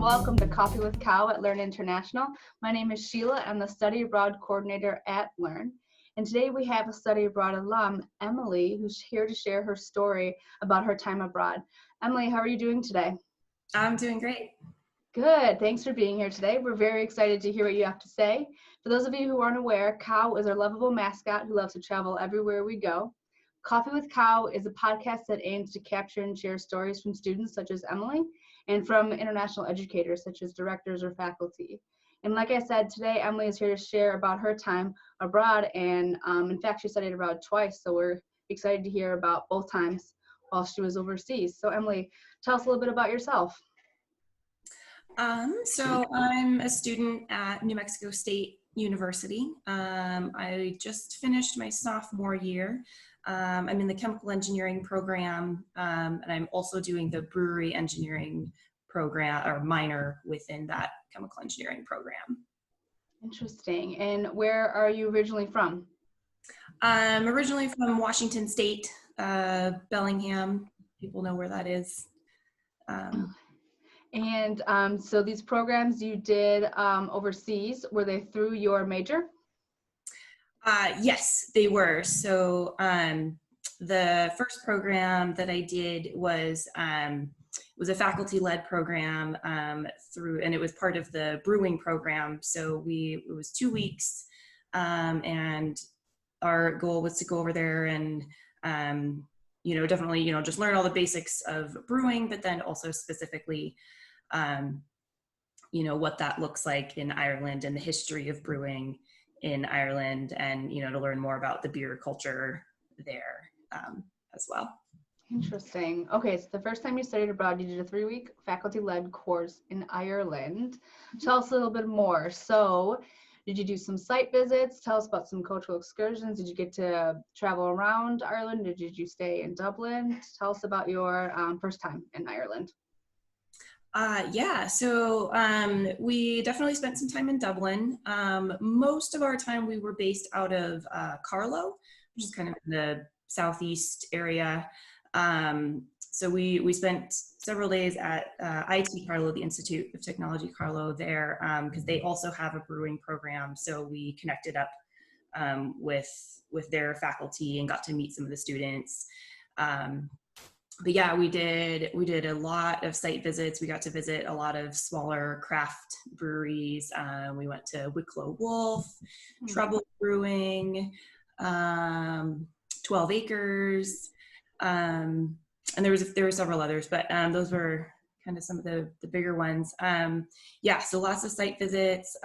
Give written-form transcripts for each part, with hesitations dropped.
welcome to Coffee with Cow at Learn International. My name is Sheila. I'm the Study Abroad Coordinator at Learn. And today we have a Study Abroad alum, Emily, who's here to share her story about her time abroad. Emily, how are you doing today? I'm doing great. Good. Thanks for being here today. We're very excited to hear what you have to say. For those of you who aren't aware, Cow is our lovable mascot who loves to travel everywhere we go. Coffee with Cow is a podcast that aims to capture and share stories from students such as Emily and from international educators such as directors or faculty. And like I said, today Emily is here to share about her time abroad, and in fact she studied abroad twice, so we're excited to hear about both times while she was overseas. So Emily, tell us a little bit about yourself. So I'm a student at New Mexico State University. I just finished my sophomore year. I'm in the chemical engineering program, and I'm also doing the brewery engineering program, or minor within that chemical engineering program. Interesting. And where are you originally from? I'm originally from Washington State, Bellingham. People know where that is. And so these programs you did overseas, were they through your major? Yes, they were. So the first program that I did was a faculty-led program and it was part of the brewing program. So it was 2 weeks, and our goal was to go over there and definitely just learn all the basics of brewing, but then also specifically what that looks like in Ireland and the history of brewing in Ireland, and to learn more about the beer culture there as well. Interesting. Okay, so the first time you studied abroad, you did a 3-week faculty-led course in Ireland. Tell us a little bit more. So did you do some site visits? Tell us about some cultural excursions. Did you get to travel around Ireland? Did you stay in Dublin? Tell us about your first time in Ireland. So we definitely spent some time in Dublin. Most of our time we were based out of Carlow, which is kind of in the southeast area. So we spent several days at IT Carlow, the Institute of Technology Carlow there, because they also have a brewing program. So we connected up with their faculty and got to meet some of the students. But yeah, we did a lot of site visits. We got to visit a lot of smaller craft breweries. We went to Wicklow Wolf, Trouble Brewing, 12 Acres, and there were several others, but those were kind of some of the bigger ones. So lots of site visits.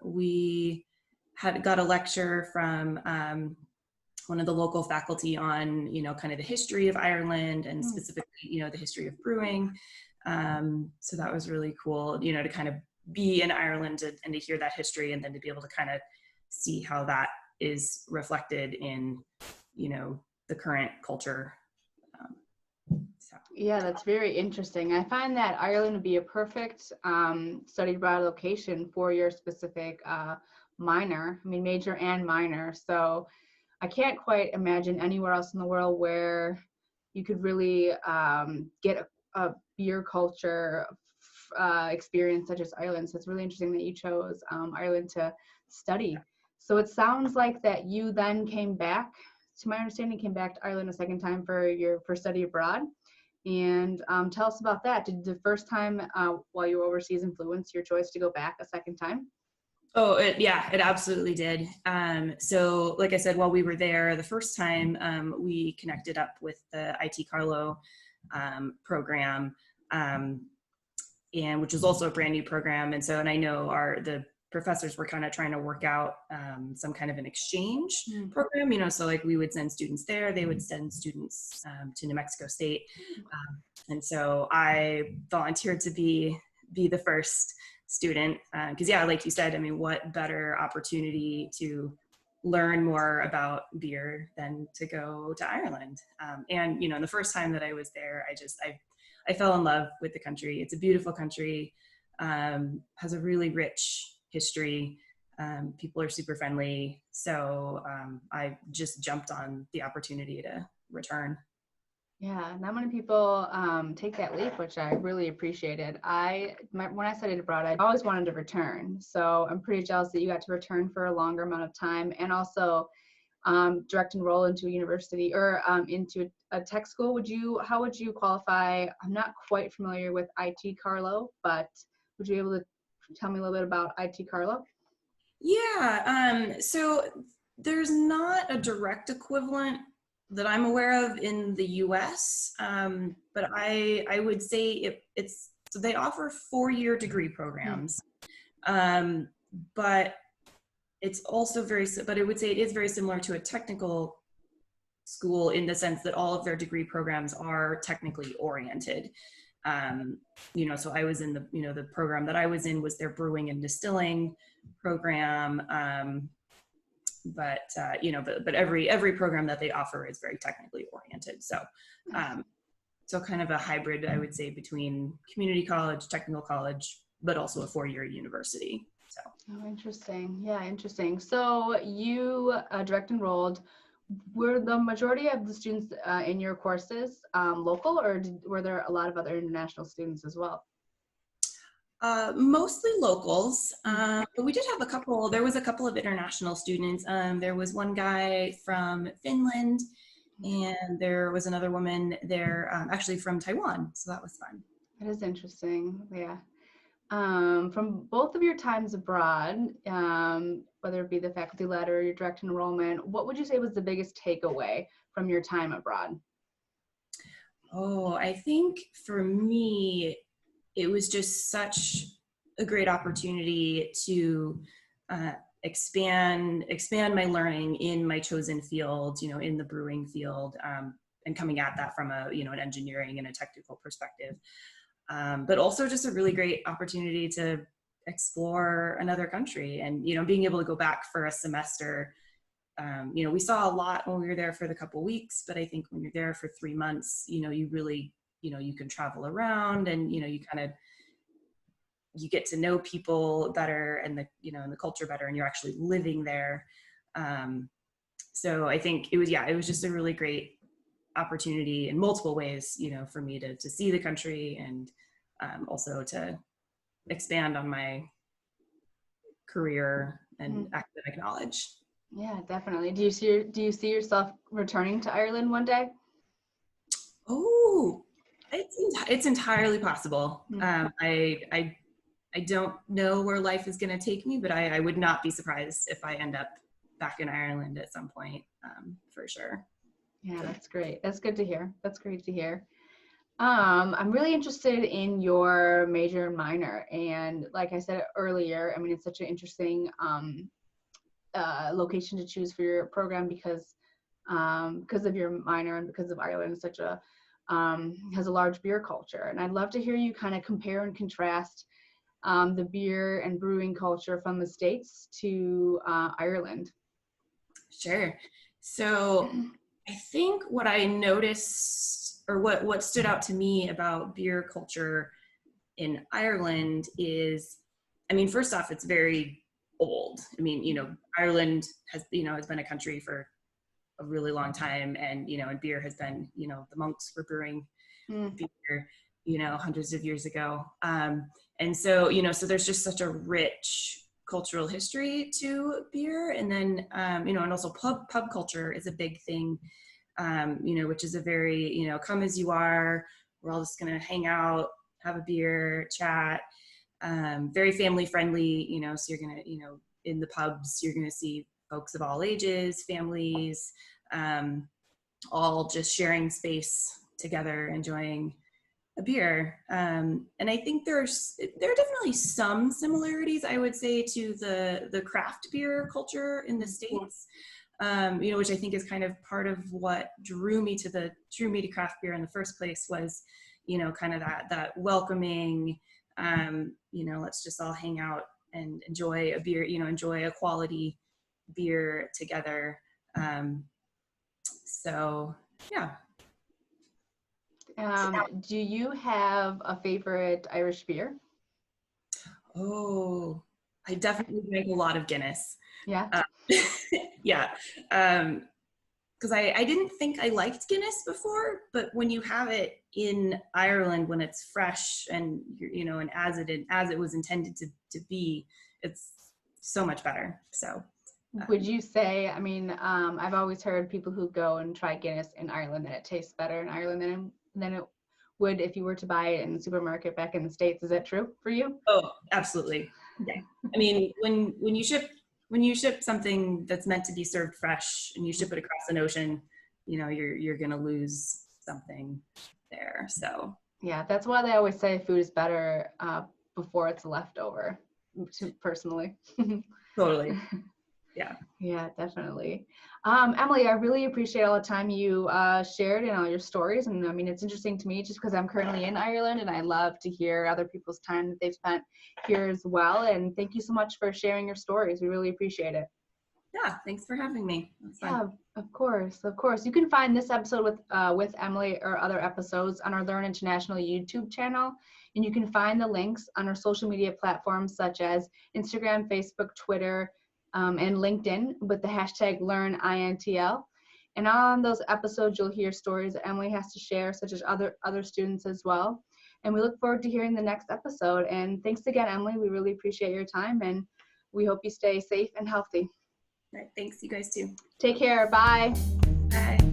We got a lecture from one of the local faculty on, kind of the history of Ireland and specifically, the history of brewing. So that was really cool, to kind of be in Ireland and to hear that history, and then to be able to kind of see how that is reflected in, the current culture. Yeah, that's very interesting. I find that Ireland would be a perfect study abroad location for your specific major and minor. So I can't quite imagine anywhere else in the world where you could really get a beer culture experience such as Ireland. So it's really interesting that you chose Ireland to study. So it sounds like that you then came back, to my understanding, came back to Ireland a second time for study abroad. And tell us about that. Did the first time while you were overseas influence your choice to go back a second time? Oh, it absolutely did. So like I said, while we were there the first time, we connected up with the IT Carlow program, and which is also a brand new program. And I know the professors were kind of trying to work out some kind of an exchange program, so like we would send students there, they would send students to New Mexico State. And so I volunteered to be the first student, because like you said, what better opportunity to learn more about beer than to go to Ireland. And the first time that I was there, I fell in love with the country. It's a beautiful country, has a really rich history. People are super friendly. So I just jumped on the opportunity to return. Yeah, not many people take that leap, which I really appreciated. When I studied abroad, I always wanted to return. So I'm pretty jealous that you got to return for a longer amount of time, and also direct enroll into a university or into a tech school. How would you qualify? I'm not quite familiar with IT Carlo, but would you be able to tell me a little bit about IT Carlo? Yeah, so there's not a direct equivalent that I'm aware of in the US, but I would say it's, so they offer 4-year degree Hmm. programs, um, but it's also but I would say it is very similar to a technical school in the sense that all of their degree programs are technically oriented. Um, so I was in the program that I was in was their brewing and distilling program. But every program that they offer is very technically oriented. So kind of a hybrid, I would say, between community college, technical college, but also a 4-year university. So. Oh, interesting. Yeah, interesting. So you direct enrolled. Were the majority of the students in your courses local, or were there a lot of other international students as well? Mostly locals, but we did have there was a couple of international students. There was one guy from Finland, and there was another woman there, actually from Taiwan. So that was fun. That is interesting. Yeah. From both of your times abroad, whether it be the faculty led or your direct enrollment, what would you say was the biggest takeaway from your time abroad? Oh, I think for me, it was just such a great opportunity to uh, expand my learning in my chosen field, in the brewing field, and coming at that from an engineering and a technical perspective. But also just a really great opportunity to explore another country and, being able to go back for a semester. We saw a lot when we were there for the couple weeks, but I think when you're there for 3 months, you really, you can travel around and, you get to know people better and the culture better, and you're actually living there. So I think it was just a really great opportunity in multiple ways, for me to see the country and also to expand on my career and academic knowledge. Yeah, definitely. Do you see yourself returning to Ireland one day? Oh, it's entirely possible. I don't know where life is going to take me, but I would not be surprised if I end up back in Ireland at some point, for sure. Yeah, that's great. That's good to hear. That's great to hear. I'm really interested in your major and minor, and like I said earlier, I mean it's such an interesting location to choose for your program because of your minor and because of Ireland is such a has a large beer culture, and I'd love to hear you kind of compare and contrast the beer and brewing culture from the States to Ireland. Sure. So I think what I noticed, or what stood out to me about beer culture in Ireland is, I mean, first off, it's very old. I mean, Ireland has been a country for a really long time, and and beer has been, the monks were brewing beer, hundreds of years ago. And so, so there's just such a rich cultural history to beer. And then, and also pub culture is a big thing, which is a very, come as you are, we're all just going to hang out, have a beer, chat, very family friendly, so you're going to, in the pubs, you're going to see folks of all ages, families, all just sharing space together, enjoying a beer. And I think there are definitely some similarities, I would say, to the craft beer culture in the States, which I think is kind of part of what drew me to craft beer in the first place was, kind of that welcoming, let's just all hang out and enjoy a beer, enjoy a quality beer together. So yeah. Do you have a favorite Irish beer? Oh, I definitely drink a lot of Guinness. Yeah. Uh, yeah. Um, because I didn't think I liked Guinness before, but when you have it in Ireland, when it's fresh and and as it was intended to be, it's so much better. So Would you say, I mean, I've always heard people who go and try Guinness in Ireland that it tastes better in Ireland than it would if you were to buy it in the supermarket back in the States. Is that true for you? oh, absolutely. Yeah. I mean, when you ship something that's meant to be served fresh and you ship it across an ocean, you're gonna lose something there. So Yeah, that's why they always say food is better before it's left over, personally. totally. Yeah. Yeah, definitely. Emily, I really appreciate all the time you shared and all your stories. And I mean, it's interesting to me just because I'm currently in Ireland and I love to hear other people's time that they've spent here as well. And thank you so much for sharing your stories. We really appreciate it. Yeah, thanks for having me. Yeah, of course, of course. You can find this episode with Emily or other episodes on our Learn International YouTube channel, and you can find the links on our social media platforms such as Instagram, Facebook, Twitter, and LinkedIn with the hashtag LearnINTL. And on those episodes, you'll hear stories that Emily has to share, such as other students as well. And we look forward to hearing the next episode. And thanks again, Emily. We really appreciate your time, and we hope you stay safe and healthy. All right, thanks, you guys too. Take care. Bye. Bye.